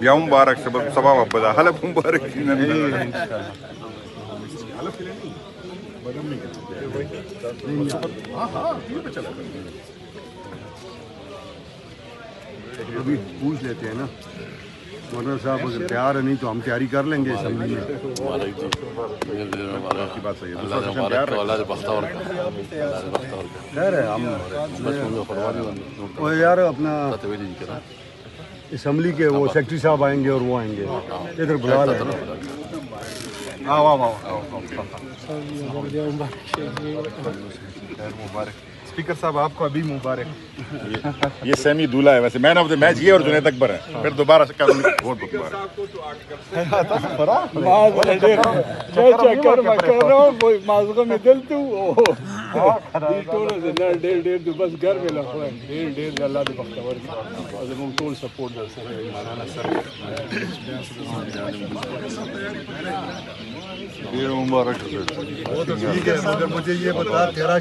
بیا مبارک سبا وبدا حلب مبارک ابھی پوچھ لیتے ہیں نا گورنر صاحب اگر تیار ہے نہیں تو ہم تیاری کر لیں گے اسمبلی میں. خیر ہے ہم یار اپنا اسمبلی کے وہ سیکرٹری صاحب آئیں گے اور وہ آئیں گے ادھر بلا لیں. مبارک اسپیکر صاحب آپ کو ابھی مبارک. یہ سیمی دولہا ہے ویسے مین آف دا میچ یہ اور جنید اکبر ہے. پھر دوبارہ سے بہت بہت مبارک. ٹھیک ہے مگر مجھے یہ بتا تیرا